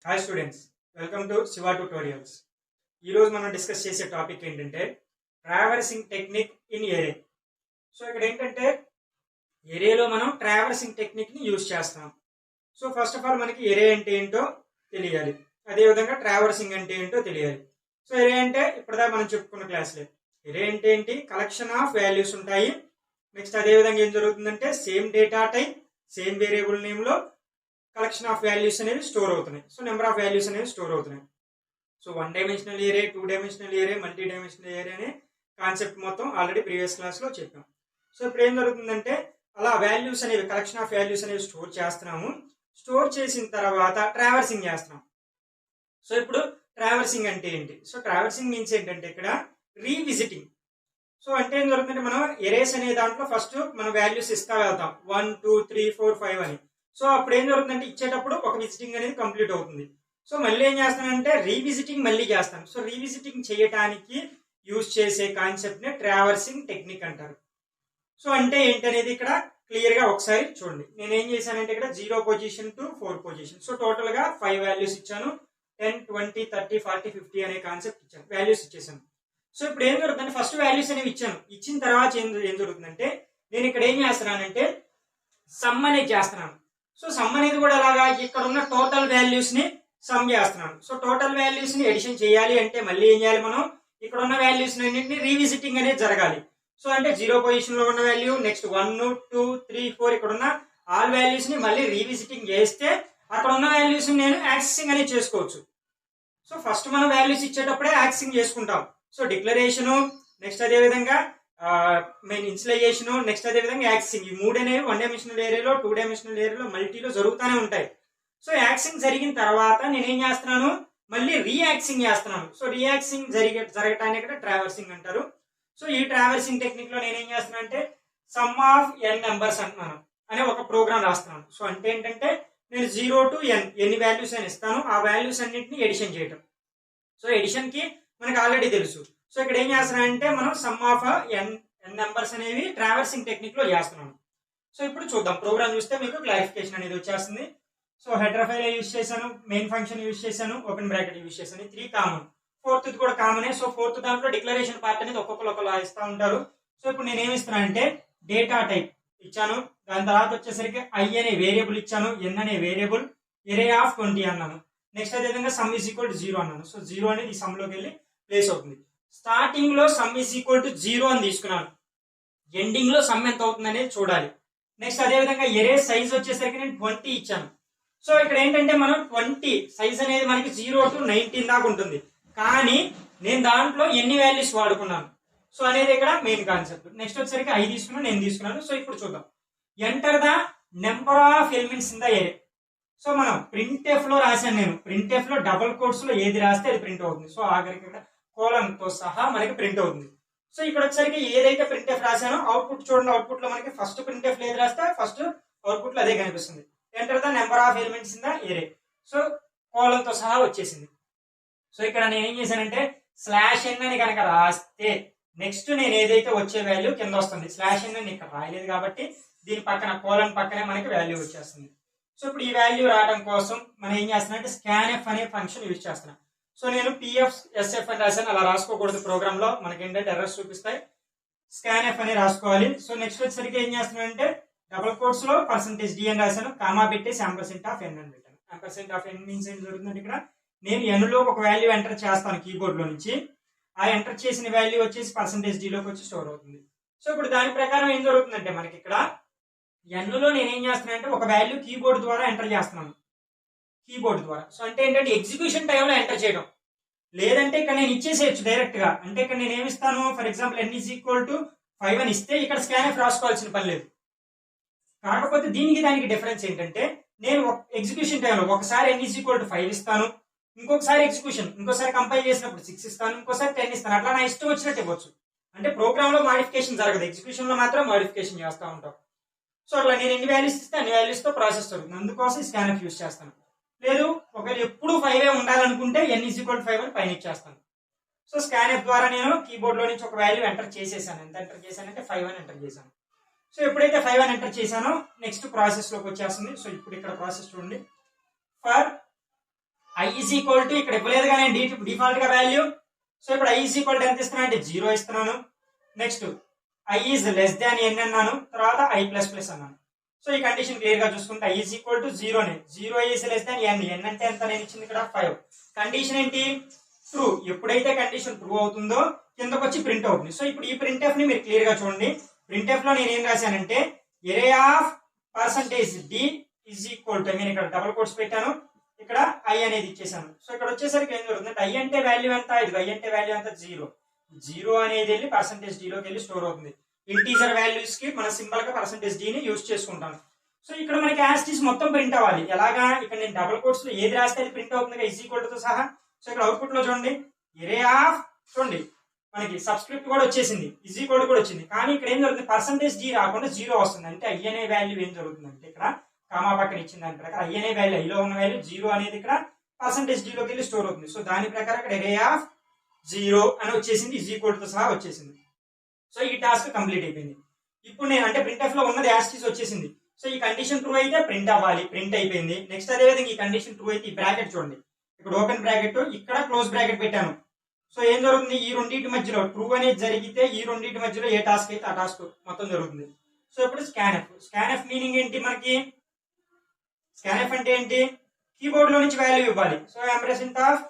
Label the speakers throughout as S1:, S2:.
S1: Hi students, welcome to Shiva tutorials. ఈరోజు మనం discuss చేసే టాపిక్ ఏంటంటే ట్రావర్సింగ్ టెక్నిక్ ఇన్ ఏరే. సో ఇక్కడ ఏంటంటే ఏరేలో మనం ట్రావర్సింగ్ టెక్నిక్ని యూజ్ చేస్తాం. సో ఫస్ట్ ఆఫ్ ఆల్ మనకి ఏరే అంటే ఏంటో తెలియాలి, అదేవిధంగా ట్రావర్సింగ్ అంటే ఏంటో తెలియాలి. సో ఏరే అంటే ఇప్పటిదాకా మనం చెప్పుకున్న క్లాస్లే. ఏరే అంటే ఏంటి? కలెక్షన్ ఆఫ్ వాల్యూస్ ఉంటాయి. నెక్స్ట్ అదేవిధంగా ఏం జరుగుతుందంటే same data type same variable నేమ్లో కలెక్షన్ ఆఫ్ వాల్యూస్ అనేవి స్టోర్ అవుతున్నాయి. సో నెంబర్ ఆఫ్ వాల్యూస్ అనేవి స్టోర్ అవుతున్నాయి. సో 1 డైమెన్షనల్ ఏరే, 2 డైమెన్షనల్ ఏరే, మల్టీ డైమెన్షనల్ ఏరే అనే కాన్సెప్ట్ మొత్తం ఆల్రెడీ ప్రీవియస్ క్లాస్లో చెప్పాం. సో ఇప్పుడు ఏం జరుగుతుందంటే అలా వాల్యూస్ అనేవి కలెక్షన్ ఆఫ్ వాల్యూస్ అనేవి స్టోర్ చేస్తున్నాము. స్టోర్ చేసిన తర్వాత ట్రావర్సింగ్ చేస్తున్నాం. సో ఇప్పుడు ట్రావర్సింగ్ అంటే ఏంటి? సో ట్రావర్సింగ్ మీన్స్ ఏంటంటే ఇక్కడ రీవిజిటింగ్. సో అంటే ఏం జరుగుతుందంటే మనం ఎరేస్ అనే దాంట్లో ఫస్ట్ మనం వాల్యూస్ ఇస్తా వెళ్తాం 1 2 3 4 5 అని. సో అప్పుడు ఏం జరుగుతుందంటే ఇచ్చేటప్పుడు ఒక విజిటింగ్ అనేది కంప్లీట్ అవుతుంది. సో మళ్ళీ ఏం చేస్తానంటే రీవిజిటింగ్ మళ్ళీ చేస్తాను. సో రీవిజిటింగ్ చేయడానికి యూజ్ చేసే కాన్సెప్ట్ ని ట్రావర్సింగ్ టెక్నిక్ అంటారు. సో అంటే ఏంటనేది ఇక్కడ క్లియర్ గా ఒకసారి చూడండి. నేను ఏం చేశానంటే ఇక్కడ 0 position to 4 position. So total గా 5 వాల్యూస్ ఇచ్చాను. 10 20 30 40 50 అనే కాన్సెప్ట్ ఇచ్చాను, వాల్యూస్ ఇచ్చేసాను. సో ఇప్పుడు ఏం జరుగుతుందంటే ఫస్ట్ వాల్యూస్ అనేవి ఇచ్చాను. ఇచ్చిన తర్వాత ఏం జరుగుతుందంటే నేను ఇక్కడ ఏం చేస్తున్నానంటే సమ్ అనేది చేస్తున్నాను. సో సమ్ అనేది కూడా అలాగా ఇక్కడ ఉన్న టోటల్ వాల్యూస్ ని సమ్ చేస్తున్నాను. సో టోటల్ వాల్యూస్ ని ఎడిషన్ చేయాలి అంటే మళ్ళీ ఏం చేయాలి? మనం ఇక్కడ ఉన్న వాల్యూస్ అన్నింటినీ రీవిజిటింగ్ అనేది జరగాలి. సో అంటే 0 పొజిషన్ లో ఉన్న వాల్యూ, నెక్స్ట్ 1 2 3 4 ఇక్కడ ఉన్న ఆల్ వాల్యూస్ ని మళ్ళీ రీవిజిటింగ్ చేస్తే అక్కడ ఉన్న వాల్యూస్ నేను యాక్సెసింగ్ అనేది చేసుకోవచ్చు. సో ఫస్ట్ మనం వాల్యూస్ ఇచ్చేటప్పుడే యాక్సెసింగ్ చేసుకుంటాం. సో డిక్లరేషను, నెక్స్ట్ అదే విధంగా మెయిన్ ఇన్స్టలేషన్, నెక్స్ట్ అదే విధంగా యాక్సెసింగ్, ఈ మూడు అనేవి 1 డైమెన్షనల్ ఏరియాలో 2 డైమెన్షనల్ ఏరియాలో మల్టీలో జరుగుతూనే ఉంటాయి. సో యాక్సింగ్ జరిగిన తర్వాత నేనేం చేస్తున్నాను? మళ్ళీ రీయాక్సింగ్ చేస్తున్నాను. సో రీయాక్సింగ్ జరగటానికి ఇక్కడ ట్రావర్సింగ్ అంటారు. సో ఈ ట్రావర్సింగ్ టెక్నిక్ లో నేనేం చేస్తున్నాను అంటే సమ్ ఆఫ్ ఎన్ నెంబర్స్ అంటున్నాను అనే ఒక ప్రోగ్రామ్ రాస్తున్నాను. సో అంటే ఏంటంటే నేను 0 to n ఎన్ని వాల్యూస్ అని ఇస్తాను, ఆ వాల్యూస్ అన్నింటినీ ఎడిషన్ చేయటం. సో ఎడిషన్ కి మనకి ఆల్రెడీ తెలుసు. సో ఇక్కడ ఏం చేస్తున్నానంటే మనం సమ్ ఆఫ్ ఎన్ నెంబర్స్ అనేవి ట్రావర్సింగ్ టెక్నిక్ లో చేస్తున్నాను. సో ఇప్పుడు చూద్దాం. ప్రోగ్రామ్ చూస్తే మీకు క్లారిఫికేషన్ అనేది వచ్చేస్తుంది. సో హెడర్ ఫైల్ యూజ్ చేశాను, మెయిన్ ఫంక్షన్ యూజ్ చేశాను, ఓపెన్ బ్రాకెట్ యూజ్ చేశాను. 3 కామన్, 4th కూడా కామనే. సో 4th దాంట్లో డిక్లరేషన్ పార్ట్ అనేది ఒక్కొక్కరు ఇస్తూ ఉంటారు. సో ఇప్పుడు నేను ఏమి ఇస్తున్నాను అంటే డేటా టైప్ ఇచ్చాను. దాని తర్వాత వచ్చేసరికి ఐ అనే వేరియబుల్ ఇచ్చాను, ఎన్ అనే వేరియబుల్, ఎరే ఆఫ్ 20 అన్నాను. నెక్స్ట్ అదేవిధంగా సమ్ ఈజ్ ఈక్వల్ టు 0 అన్నాను. సో 0 అనేది ఈ సమ్ లోకి వెళ్ళి ప్లేస్ అవుతుంది. స్టార్టింగ్ లో సమ్ ఈజ్ ఈక్వల్ టు 0 అని తీసుకున్నాను. ఎండింగ్ లో సమ్ ఎంత అవుతుంది అనేది చూడాలి. నెక్స్ట్ అదే విధంగా ఎరే సైజ్ వచ్చేసరికి నేను 20 ఇచ్చాను. సో ఇక్కడ ఏంటంటే మనం 20 సైజ్ అనేది మనకి 0 to 19 దాకా ఉంటుంది. కానీ నేను దాంట్లో ఎన్ని వాల్యూస్ వాడుకున్నాను సో అనేది ఇక్కడ మెయిన్ కాన్సెప్ట్. నెక్స్ట్ వచ్చేసరికి 5 తీసుకున్నాను, నేను తీసుకున్నాను. సో ఇప్పుడు చూద్దాం. Enter the number of elements in the array. So మనం ప్రింట్ఎఫ్ లో రాశాను. నేను ప్రింట్ఎఫ్ లో డబుల్ కోట్స్ లో ఏది రాస్తే అది ప్రింట్ అవుతుంది. సో ఆఖరికి ఇక్కడ కోలన్ తో సహా మనకి ప్రింట్ అవుతుంది. సో ఇక్కడ వచ్చేసరికి ఏదైతే ప్రింట్ఎఫ్ రాశానో అవుట్పుట్ చూడండి. అవుట్పుట్ లో మనకి ఫస్ట్ ప్రింట్ఎఫ్ ఏది రాస్తే ఫస్ట్ అవుట్పుట్ లో అదే కనిపిస్తుంది. Enter the number of elements in the ఏరే. సో కోలన్ తో సహా వచ్చేసింది. సో ఇక్కడ నేను ఏం చేశానంటే /n అని కనుక రాస్తే నెక్స్ట్ నేను ఏదైతే వచ్చే వాల్యూ కింద వస్తుంది. /n అని ఇక్కడ రాయలేదు కాబట్టి దీని పక్కన కోలన్ పక్కనే మనకి వాల్యూ వచ్చేస్తుంది. సో ఇప్పుడు ఈ వాల్యూ రావడం కోసం మనం ఏం చేస్తున్నాం అంటే scanf అనే ఫంక్షన్ యూజ్ చేస్తున్నాం. సో నేను pf/sf అని రాశాను. అలా రాసుకోకూడదు, ప్రోగ్రామ్ లో మనకి ఏంటంటే ఎర్రర్స్ చూపిస్తాయి. scanf అని రాసుకోవాలి. సో నెక్స్ట్ వచ్చేసరికి ఏం చేస్తున్నాను అంటే డబుల్ కోట్స్ లో %d అని రాశాను, కామా పెట్టేసి %f n అని పెట్టాను. %f n మీన్స్ ఏం జరుగుతుందంటే ఇక్కడ నేను n లో ఒక వాల్యూ ఎంటర్ చేస్తాను కీబోర్డ్ లో నుంచి. ఆ ఎంటర్ చేసిన వాల్యూ వచ్చేసి %d లోకి వచ్చి స్టోర్ అవుతుంది. సో ఇప్పుడు దాని ప్రకారం ఏం జరుగుతుందంటే మనకి ఇక్కడ n లో నేను ఏం చేస్తున్నానంటే ఒక వాల్యూ కీబోర్డ్ ద్వారా ఎంటర్ చేస్తున్నాను, కీబోర్డ్ ద్వారా. సో అంటే ఏంటంటే ఎగ్జిక్యూషన్ టైంలో ఎంటర్ చేయడం. లేదంటే ఇక్కడ నేను ఇచ్చేసేయచ్చు డైరెక్ట్ గా. అంటే ఇక్కడ నేను ఏమిస్తాను, for example n is equal to 5 అని ఇస్తే ఇక్కడ scanf రాసుకోవాల్సిన పని లేదు. కాకపోతే దీనికి దానికి డిఫరెన్స్ ఏంటంటే నేను ఎగ్జిక్యూషన్ టైంలో ఒకసారి n ఈజ్ ఈక్వల్ టు 5 ఇస్తాను, ఇంకొకసారి ఇంకోసారి కంపైల్ చేసినప్పుడు 6 ఇస్తాను, ఇంకోసారి 10 ఇస్తాను. అట్లా నా ఇష్టం వచ్చినట్టు ఇవ్వచ్చు. అంటే ప్రోగ్రామ్ లో మాడిఫికేషన్ జరగదు, ఎగ్జిక్యూషన్ లో మాత్రం మాడిఫికేషన్ చేస్తూ ఉంటాం. సో అట్లా నేను ఎన్ని వాల్యూస్ ఇస్తే అన్ని వాల్యూస్ తో ప్రాసెస్ జరుగుతుంది. అందుకోసం scanf యూస్ చేస్తాను. లేదు ఒకవేళ ఎప్పుడు 5 ఉండాలనుకుంటే n ఈజ్ ఈక్వల్ టు 5 అని పైన ఇచ్చేస్తాను. సో scanf ద్వారా నేను కీబోర్డ్ లో నుంచి ఒక వాల్యూ ఎంటర్ చేసేసాను. ఎంత ఎంటర్ చేశానంటే 5 అని ఎంటర్ చేశాను. సో ఎప్పుడైతే 5 అని ఎంటర్ చేశానో నెక్స్ట్ ప్రాసెస్ లోకి వచ్చేస్తుంది. సో ఇప్పుడు ఇక్కడ ప్రాసెస్ చూడండి. For I is equal to ఇక్కడ ఇవ్వలేదు కానీ డిఫాల్ట్ గా వాల్యూ. సో ఇప్పుడు ఐ ఈజ్ ఈక్వల్ టు ఎంత ఇస్తున్నాను అంటే 0 ఇస్తున్నాను. Next I is less than N అన్నాను, తర్వాత ఐ ప్లస్ ప్లస్ అన్నాను. సో ఈ కండిషన్ క్లియర్ గా చూసుకుంటే I is equal to 0 zero is less than N. N అంటే ఎంత నేను ఇచ్చింది ఇక్కడ 5. కండిషన్ ఏంటి? ట్రూ. ఎప్పుడైతే కండిషన్ ట్రూ అవుతుందో కిందకు వచ్చి ప్రింట్ అవుతుంది. సో ఇప్పుడు ఈ ప్రింట్ ఎఫ్ ని మీరు క్లియర్ గా చూడండి. ప్రింట్ ఎఫ్ లో నేను ఏం రాశానంటే array of percentage d is equal to, నేను ఇక్కడ డబుల్ కోట్స్ పెట్టాను, ఇక్కడ ఐ అనేది ఇచ్చేసాను. సో ఇక్కడ వచ్చేసరికి ఏం జరుగుతుంది, ఐ అంటే వాల్యూ ఎంత, ఇది ఐ అంటే వాల్యూ ఎంత 0 అనేది వెళ్ళి పర్సంటేజ్ డి లోకి వెళ్ళి స్టోర్ అవుతుంది. ఇంటీజర్ వాల్యూస్ కి మన సింబల్ గా పర్సంటేజ్ డి ని యూజ్ చేసుకుంటాను. సో ఇక్కడ మనకి యాస్టీస్ మొత్తం ప్రింట్ అవ్వాలి. ఎలాగా, ఇక్కడ నేను డబుల్ కోట్స్ లో ఏది రాస్తే అది ప్రింట్ అవుతుంది ఈజ్ ఈక్వల్ తో సహా. సో ఇక్కడ అవుట్పుట్ లో చూడండి ఏరే ఆఫ్, చూడండి మనకి సబ్స్క్రిప్ట్ కూడా వచ్చేసింది, ఈజ్ ఈక్వల్ కూడా వచ్చింది. కానీ ఇక్కడ ఏం జరుగుతుంది, పర్సంటేజ్ డి రాకుండా 0 వస్తుంది. అంటే ఐ అనే వాల్యూ ఏం జరుగుతుంది అంటే ఇక్కడ కామా పక్కన ఇచ్చిన దాని ప్రకారం ఐ అనే వాల్యూ, ఐలో ఉన్న వాల్యూ 0 అనేది ఇక్కడ పర్సంటేజ్ డి లోకి వెళ్ళి స్టోర్ అవుతుంది. సో దాని ప్రకారం ఇక్కడ ఏరే ఆఫ్ 0 అని వచ్చేసింది, ఈజ్ ఈక్వల్ తో సహా వచ్చేసింది. సో ఈ టాస్క్ కంప్లీట్ అయిపోయింది. ఇప్పుడు నేను అంటే ప్రింట్ ఎఫ్ లో ఉన్నది యాస్టీస్ వచ్చేసింది. సో ఈ కండిషన్ ట్రూ అయితే ప్రింట్ అవ్వాలి, ప్రింట్ అయిపోయింది. నెక్స్ట్ అదే విధంగా ఈ కండిషన్ ట్రూ అయితే ఈ బ్రాకెట్ చూడండి, ఇక్కడ ఓపెన్ బ్రాకెట్, ఇక్కడ క్లోజ్ బ్రాకెట్ పెట్టాను. సో ఏం జరుగుతుంది, ఈ రెండింటి మధ్యలో ట్రూ అనేది జరిగితే ఈ రెండింటి మధ్యలో ఏ టాస్క్ అయితే ఆ టాస్క్ మొత్తం జరుగుతుంది. సో ఇప్పుడు స్కాన్ఎఫ్. స్కాన్ఎఫ్ మీనింగ్ ఏంటి మనకి, స్కాన్ఎఫ్ అంటే ఏంటి, కీబోర్డ్ లో నుంచి వాల్యూ ఇవ్వాలి. So ampersand of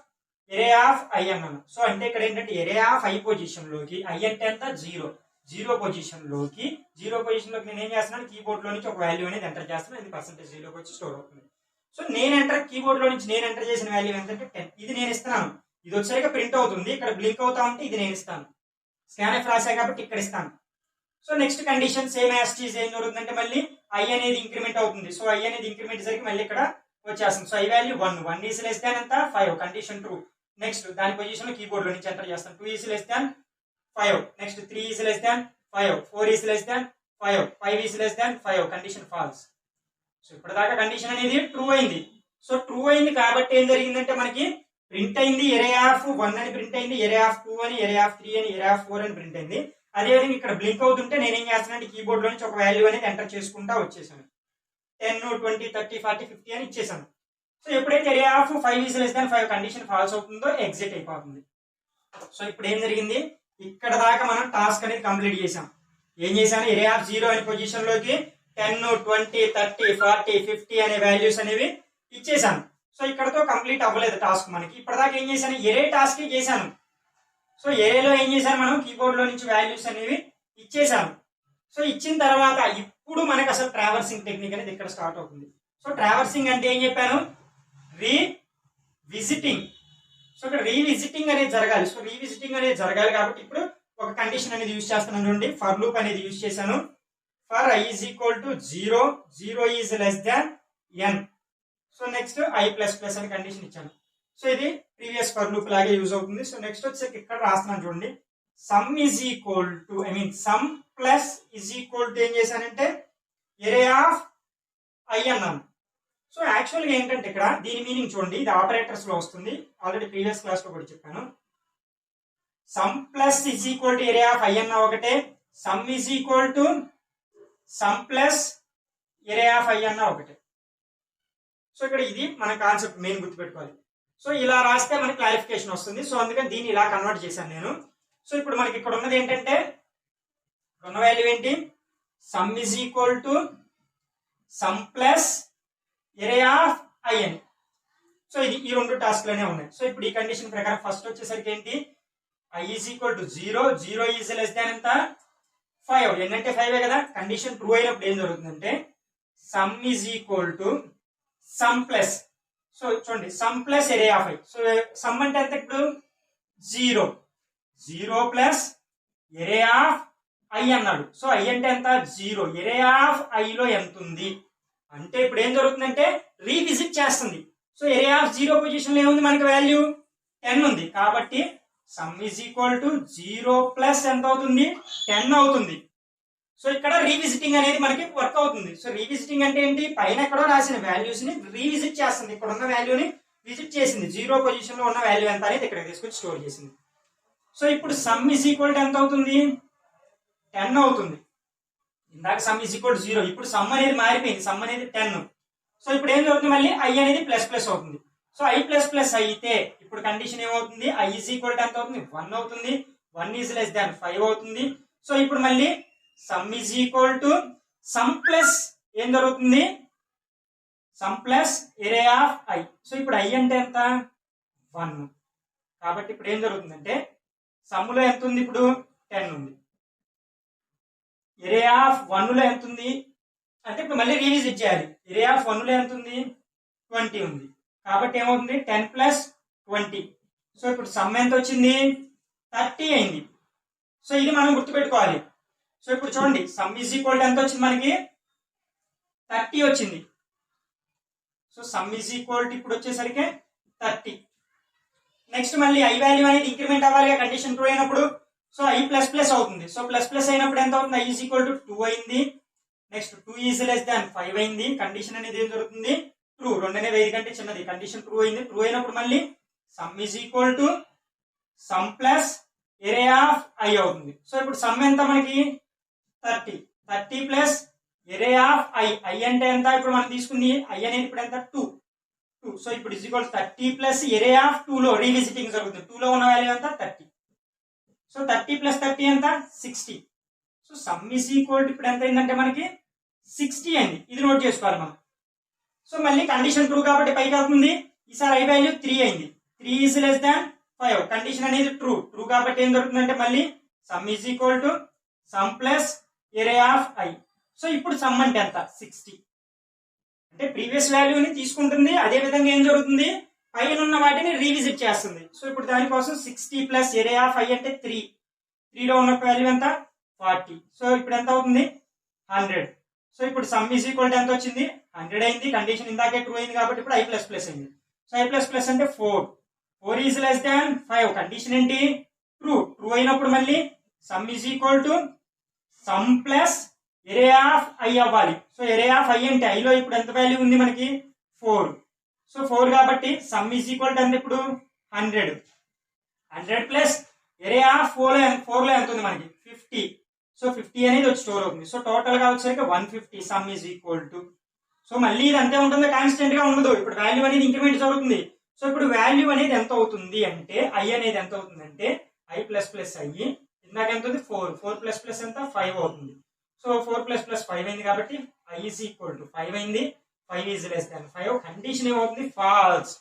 S1: array of I అన్నాను. సో అంటే ఇక్కడ ఏంటంటే ఎరే ఆఫ్ ఐ పొజిషన్ లోకి, ఐ అంటే ఎంత 0 పొజిషన్ లోకి నేను ఏం చేస్తున్నాను, కీబోర్డ్ లో నుంచి ఒక వాల్యూ అనేది ఎంటర్ చేస్తున్నాను, ఇది పర్సెంటేజ్ 0 వచ్చి స్టోర్ అవుతుంది. సో నేను కీబోర్డ్ లో నుంచి నేను ఎంటర్ చేసిన వాల్యూ ఏంటంటే 10. ఇది నేను ఇస్తున్నాను, ఇది వచ్చాక ప్రింట్ అవుతుంది, ఇక్కడ బ్లింక్ అవుతా ఉంటే ఇది నేను ఇస్తాను. స్కాన్ఎఫ్ రాశా కాబట్టి ఇక్కడ ఇస్తాను. So next condition same as these ఏం జరుగుతుందంటే మళ్ళీ ఐ అనేది ఇంక్రిమెంట్ అవుతుంది. సో ఐ అనేది ఇంక్రిమెంట్ సరికి మళ్ళీ ఇక్కడ వచ్చేస్తుంది. So I value 1 is less దాన్ ఎంత 5, కండిషన్ ట్రూ. నెక్స్ట్ దాని పొజిషన్ లో కీబోర్డ్ లో నుంచి ఎంటర్ చేస్తాను. 2 is less than 5, next 3 is less than 5, 4 is less than 5, 5 is less than 5, condition false. So ఇప్పటిదాకా కండిషన్ అనేది ట్రూ అయింది. సో ట్రూ అయింది కాబట్టి ఏం జరిగిందంటే మనకి ప్రింట్ అయింది ఎరే ఆఫ్ 1 అని ప్రింట్ అయింది, ఎరే ఆఫ్ 2 అని, ఎరే ఆఫ్ 3 అని, ఎరే ఆఫ్ 4 అని ప్రింట్ అయింది. అదేవిధంగా ఇక్కడ బ్లింక్ అవుతుంటే నేనేం చేస్తున్నాను, కీబోర్డ్ లో నుంచి ఒక వాల్యూ అనేది ఎంటర్ చేసుకుంటా వచ్చేసాను. 10, 20, 30, 40, 50 అని ఇచ్చేసాను. సో ఎప్పుడైతే ఎరే of 5 is less than 5 condition false అవుతుందో ఎగ్జిట్ అయిపోతుంది. సో ఇప్పుడు ఏం జరిగింది, ఇక్కడ దాకా మనం టాస్క్ అనేది కంప్లీట్ చేసాం. ఏం చేశాను, ఎరే ఆఫ్ 0 అనే పొజిషన్ లోకి 10, 20, 30, 40, 50 అనే వాల్యూస్ అనేవి ఇచ్చేసాను. సో ఇక్కడతో కంప్లీట్ అవ్వలేదు టాస్క్ మనకి. ఇప్పటిదాకా ఏం చేశాను, ఎరే టాస్క్ చేశాను. సో ఏరేలో ఏం చేశాను, మనం కీబోర్డ్ లో నుంచి వాల్యూస్ అనేవి ఇచ్చేసాను. సో ఇచ్చిన తర్వాత ఇప్పుడు మనకు అసలు ట్రావర్సింగ్ టెక్నిక్ అనేది ఇక్కడ స్టార్ట్ అవుతుంది. సో ట్రావర్సింగ్ అంటే ఏం చెప్పాను, రీవిజిటింగ్. సో ఇక్కడ రీవిజిటింగ్ అనేది జరగాలి. సో రీవిజిటింగ్ అనేది జరగాలి కాబట్టి ఇప్పుడు ఒక కండిషన్ అనేది యూజ్ చేస్తున్నాను చూడండి, ఫర్ లూప్ అనేది యూజ్ చేశాను. For I is equal to 0 is less than n. So next i plus plus అని కండిషన్ ఇచ్చాను. సో ఇది ప్రీవియస్ ఫర్ లూప్ లాగే యూజ్ అవుతుంది. సో నెక్స్ట్ వచ్చేసి ఇక్కడ రాస్తున్నాను చూడండి, sum is equal to sum plus is equal to ఏం చేశానంటే ఎరే ఆఫ్ ఐ అన్నాను. సో యాక్చువల్గా ఏంటంటే ఇక్కడ దీని మీనింగ్ చూడండి, ఇది ఆపరేటర్స్ లో వస్తుంది, ఆల్రెడీ ప్రీవియస్ క్లాస్ లో కూడా చెప్పాను. Some plus is equal to ఎరే of I అన్న ఒకటే, some is equal to sum plus array of I అన్న ఒకటే. సో ఇక్కడ ఇది మన కాన్సెప్ట్ మెయిన్ గుర్తుపెట్టుకోవాలి. సో ఇలా రాస్తే మనకి క్లారిఫికేషన్ వస్తుంది. సో అందుకని దీన్ని ఇలా కన్వర్ట్ చేశాను నేను. సో ఇప్పుడు మనకి ఇక్కడ ఉన్నది ఏంటంటే, ఉన్న వాల్యూ ఏంటి, some is equal to sum plus array of I అని. సో ఇది ఈ రెండు టాస్క్ లోనే ఉన్నాయి. సో ఇప్పుడు ఈ కండిషన్ ప్రకారం ఫస్ట్ వచ్చేసరికి ఏంటి, I is equal to 0 is less దాన్ ఎంత 5, ఏంటంటే 5 కదా. కండిషన్ ట్రూ అయినప్పుడు ఏం జరుగుతుందంటే sum is equal to sum plus, so చూడండి sum plus array of I. So sum అంటే ఎంత ఇప్పుడు 0 ప్లస్ ఎరే ఆఫ్ ఐ అన్నాడు. సో ఐ అంటే ఎంత 0, ఎరే ఆఫ్ ఐ లో ఎంత ఉంది అంటే ఇప్పుడు ఏం జరుగుతుందంటే రీవిజిట్ చేస్తుంది. సో ఎరే ఆఫ్ 0 పొజిషన్ లో ఏముంది మనకి వాల్యూ 10 ఉంది కాబట్టి some is equal to 0 plus ఎంత అవుతుంది 10 అవుతుంది. సో ఇక్కడ రీవిజిటింగ్ అనేది మనకి వర్క్ అవుతుంది. సో రీవిజిటింగ్ అంటే ఏంటి, పైన ఎక్కడో రాసిన వాల్యూస్ ని రీవిజిట్ చేస్తుంది, ఇక్కడ ఉన్న వాల్యూని విజిట్ చేసింది, 0 పొజిషన్ లో ఉన్న వాల్యూ ఎంత అనేది ఇక్కడ తీసుకొచ్చి స్టోర్ చేసింది. సో ఇప్పుడు సమ్ ఈజ్ ఈక్వల్ టు ఎంత అవుతుంది 10 అవుతుంది. ఇందాక సమ్ ఈజ్ ఈక్వల్ టు 0, ఇప్పుడు సమ్ అనేది మారిపోయింది, సమ్ అనేది 10. సో ఇప్పుడు ఏం జరుగుతుంది, మళ్ళీ ఐ అనేది ప్లస్ ప్లస్ అవుతుంది. సో ఐ ప్లస్ ప్లస్ అయితే ఇప్పుడు కండిషన్ ఏమవుతుంది, ఐ ఈజ్ ఈక్వల్ టు ఎంత అవుతుంది, 1 అవుతుంది, 1 ఈజ్ లెస్ దాన్ 5 అవుతుంది. సో ఇప్పుడు మళ్ళీ some is equal to sum plus ఏం జరుగుతుంది, sum plus area of I. So ఇప్పుడు ఐ అంటే ఎంత, 1. కాబట్టి ఇప్పుడు ఏం జరుగుతుందంటే సమ్ములో ఎంత ఉంది, ఇప్పుడు 10 ఉంది. ఏరియా ఆఫ్ 1 లో ఎంత ఉంది అంటే ఇప్పుడు మళ్ళీ రీవిజిట్ చేయాలి. ఏరియా ఆఫ్ 1 లో ఎంత ఉంది, 20 ఉంది. కాబట్టి ఏమవుతుంది 10 ప్లస్ 20. సో ఇప్పుడు సమ్ ఎంత వచ్చింది, 30 అయింది. సో ఇది మనం గుర్తుపెట్టుకోవాలి. సో ఇప్పుడు చూడండి సమ్ ఈజ్ ఈక్వల్ టు ఎంత వచ్చింది మనకి, 30 వచ్చింది. So some is equal to ఇప్పుడు వచ్చేసరికి 30. నెక్స్ట్ మళ్ళీ ఐ వాల్యూ అనేది ఇంక్రిమెంట్ అవ్వాలి కండిషన్ ట్రూ అయినప్పుడు. సో ఐ ప్లస్ ప్లస్ అవుతుంది. సో ప్లస్ ప్లస్ అయినప్పుడు ఎంత అవుతుంది, ఐ ఈజ్ ఈక్వల్ టు 2 అయింది. నెక్స్ట్ 2 ఈజ్ లెస్ దాన్ 5 అయింది. కండిషన్ అనేది ఏం జరుగుతుంది, ట్రూ. 2 అనేది 5 కంటే చిన్నది. కండిషన్ ట్రూ అయింది. ట్రూ అయినప్పుడు మళ్ళీ some is equal to sum plus area of I అవుతుంది. సో ఇప్పుడు సమ్ ఎంత మనకి 30. 30 plus area of I. I అంటే ఎంత, ఇప్పుడు మనం తీసుకుంది ఐ అనేది ఇప్పుడు ఎంత 2. సో ఇప్పుడు is equal 30 plus area of 2 లో రీవిజిటింగ్ జరుగుతుంది. 2 లో ఉన్న వాల్యూ ఎంత 30. సో 30 ప్లస్ 30 ఎంత 60. So some is equal to ఇప్పుడు ఎంత అయిందంటే మనకి 60 అయింది. ఇది నోట్ చేసుకోవాలి మనం. సో మళ్ళీ కండిషన్ ట్రూ కాబట్టి పైకి అవుతుంది. ఈసారి ఐ వాల్యూ 3 అయింది. 3 ఈజ్ లెస్ దాన్ 5. కండిషన్ అనేది ట్రూ. ట్రూ కాబట్టి ఏం జరుగుతుందంటే మళ్ళీ some is equal to sum plus area of I. So ఇప్పుడు సమ్ అంటే ఎంత 60. అంటే ప్రీవియస్ వాల్యూని తీసుకుంటుంది. అదే విధంగా ఏం జరుగుతుంది, పైన ఉన్న వాటిని రీవిజిట్ చేస్తుంది. సో ఇప్పుడు దానికోసం 60 ప్లస్ ఏరియా ఆఫ్ ఐ అంటే 3. 3లో ఉన్న వాల్యూ ఎంత 40. సో ఇప్పుడు ఎంత అవుతుంది 100. సో ఇప్పుడు సమ్ ఈజ్ ఈక్వల్ టు ఎంత వచ్చింది 100 అయింది. కండిషన్ ఇందాకే ట్రూ అయింది కాబట్టి ఇప్పుడు ఐ ప్లస్ ప్లస్ అయింది. సో ఐ ప్లస్ ప్లస్ అంటే 4. 4 ఈజ్ లెస్ దాన్ 5. కండిషన్ ఏంటి ట్రూ. ట్రూ అయినప్పుడు మళ్ళీ some is equal to sum plus area of I అవ్వాలి. సో ఏరియా ఆఫ్ ఐ అంటే ఐలో ఇప్పుడు ఎంత వాల్యూ ఉంది మనకి 4. సో 4 కాబట్టి సమ్ ఈజ్ ఈక్వల్ టు ఎంత ఇప్పుడు 100. 100 ప్లస్ ఏరియా ఆఫ్ 4 లో ఎంత ఉంది మనకి 50. సో 50 అనేది వచ్చి స్టోర్ అవుతుంది. సో టోటల్ గా వచ్చేసరికి 150. Some is equal to. So మళ్ళీ ఇది అంతే ఉంటుంది, కాన్స్టెంట్ గా ఉండదు. ఇప్పుడు వాల్యూ అనేది ఇంక్రిమెంట్ జరుగుతుంది. సో ఇప్పుడు వాల్యూ అనేది ఎంత అవుతుంది అంటే ఐ అనేది ఎంత అవుతుంది అంటే ఐ ప్లస్ ప్లస్ అయ్యి ఇందాక ఎంత ఉంది 4. 4 ప్లస్ ప్లస్ ఎంత 5 అవుతుంది. సో 4 ప్లస్ ప్లస్ 5 అయింది కాబట్టి ఐ ఈజ్ ఈక్వల్ టు 5 అయింది. 5 ఈజ్ లెస్ దాన్ 5. కండిషన్ ఏమవుతుంది ఫాల్స్.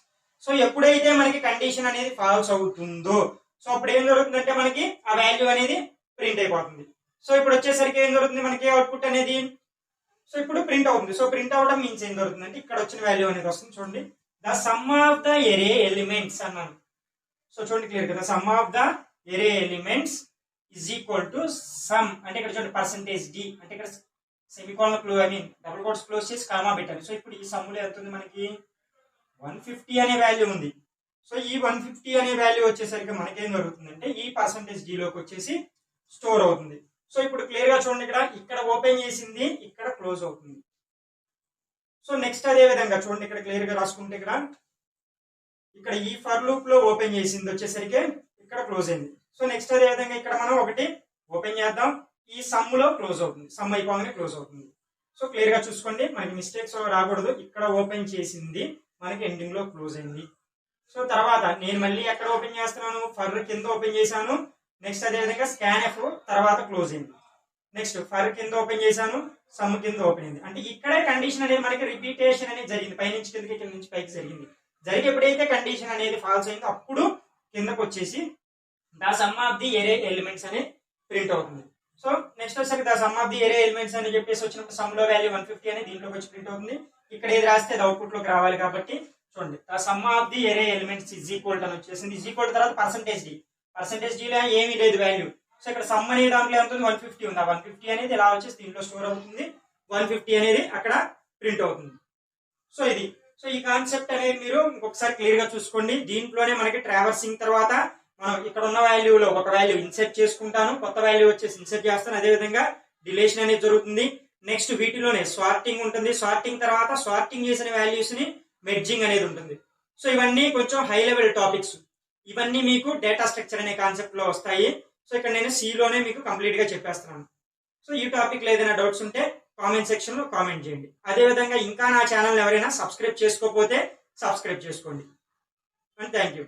S1: సో ఎప్పుడైతే మనకి కండిషన్ అనేది ఫాల్స్ అవుతుందో సో అప్పుడు ఏం జరుగుతుందంటే మనకి ఆ వాల్యూ అనేది ప్రింట్ అయిపోతుంది. సో ఇప్పుడు వచ్చేసరికి ఏం జరుగుతుంది మనకి అవుట్పుట్ అనేది సో ఇప్పుడు ప్రింట్ అవుతుంది. సో ప్రింట్ అవడం మీన్స్ ఏం జరుగుతుంది అంటే ఇక్కడ వచ్చిన వాల్యూ అనేది వస్తుంది. చూడండి the sum of the array elements అన్నాను. సో చూడండి క్లియర్ కదా, sum of the array elements is equal to sum అంటే ఇక్కడ చూడండి పర్సెంటేజ్ డి అంటే ఇక్కడ semicolon close double quotes close చేసి కామా పెట్టాను. సో ఇప్పుడు ఈ సమ్ములో ఎంత ఉంది మనకి 150 అనే వాల్యూ ఉంది. సో ఈ 150 అనే వాల్యూ వచ్చేసరికి మనకేం జరుగుతుందంటే ఈ పర్సెంటేజ్ డి లోకి వచ్చేసి స్టోర్ అవుతుంది. సో ఇప్పుడు క్లియర్ గా చూడండి ఇక్కడ ఓపెన్ చేసింది ఇక్కడ క్లోజ్ అవుతుంది. సో నెక్స్ట్ అదే విధంగా చూడండి ఇక్కడ క్లియర్ గా రాసుకుంటే ఇక్కడ ఈ ఫర్ లూప్ లో ఓపెన్ చేసింది వచ్చేసరికి ఇక్కడ క్లోజ్ అయింది. సో నెక్స్ట్ అదే విధంగా ఇక్కడ మనం ఒకటి ఓపెన్ చేద్దాం, ఈ సమ్ లో క్లోజ్ అవుతుంది. సమ్ అయిపోగానే క్లోజ్ అవుతుంది. సో క్లియర్ గా చూసుకోండి మనకి మిస్టేక్స్ రాకూడదు. ఇక్కడ ఓపెన్ చేసింది మనకి ఎండింగ్ లో క్లోజ్ అయింది. సో తర్వాత నేను మళ్ళీ ఎక్కడ ఓపెన్ చేస్తున్నాను, ఫర్ కింద ఓపెన్ చేశాను. నెక్స్ట్ అదే విధంగా స్కాన్ ఎఫ్ తర్వాత క్లోజ్ అయింది. నెక్స్ట్ ఫర్ కింద ఓపెన్ చేశాను, సమ్ కింద ఓపెన్ అయింది. అంటే ఇక్కడే కండిషన్ అనేది మనకి రిపీటేషన్ అనేది జరిగింది. పై నుంచి కిందకి కింద నుంచి పైకి జరిగింది. జరిగి ఎప్పుడైతే కండిషన్ అనేది ఫాల్స్ అయిందో అప్పుడు కిందకు వచ్చేసి the sum of the array elements అని ప్రింట్ అవుతుంది. సో నెక్స్ట్ వచ్చేసరికి the sum of the array elements అని చెప్పేసి వచ్చినప్పుడు సమ్ లో వాల్యూ 150 అని దీంట్లోకి వచ్చి ప్రింట్ అవుతుంది. ఇక్కడ ఏది రాస్తే అది అవుట్పుట్ లోకి రావాలి కాబట్టి చూడండి the sum of the array elements is equal అని వచ్చేసింది. ఈజ్ ఈక్వల్ తర్వాత పర్సెంటేజ్ డి. పర్సెంటేజ్ డిలో ఏమీ లేదు వాల్యూ. సో ఇక్కడ సమ్ అనే దాంట్లో ఎంత ఉంది 150 ఉంది. ఆ 150 అనేది ఇలా వచ్చేసి దీంట్లో స్టోర్ అవుతుంది. 150 అనేది అక్కడ ప్రింట్ అవుతుంది. సో ఇది సో ఈ కాన్సెప్ట్ అనేది మీరు ఇంకొకసారి క్లియర్ గా చూసుకోండి. దీంట్లోనే మనకి ట్రావర్సింగ్ తర్వాత మనం ఇక్కడ ఉన్న వాల్యూలో ఒక వాల్యూ ఇన్సర్ట్ చేసుకుంటాను, కొత్త వాల్యూ వచ్చేసి ఇన్సర్ట్ చేస్తాను. అదే విధంగా డిలేషన్ అనేది జరుగుతుంది. నెక్స్ట్ వీటిలోనే సార్టింగ్ ఉంటుంది. సార్టింగ్ తర్వాత సార్టింగ్ చేసిన వాల్యూస్ ని మెర్జింగ్ అనేది ఉంటుంది. సో ఇవన్నీ కొంచెం హై లెవెల్ టాపిక్స్. ఇవన్నీ మీకు డేటా స్ట్రక్చర్ అనే కాన్సెప్ట్ లో వస్తాయి. సో ఇక్కడ నేను సిలోనే మీకు కంప్లీట్ గా చెప్పేస్తున్నాను. సో ఈ టాపిక్ లో ఏదైనా డౌట్స్ ఉంటే కామెంట్ సెక్షన్ లో కామెంట్ చేయండి. అదే విధంగా ఇంకా నా ఛానల్ ఎవరైనా సబ్స్క్రైబ్ చేసుకోకపోతే సబ్స్క్రైబ్ చేసుకోండి. And thank you.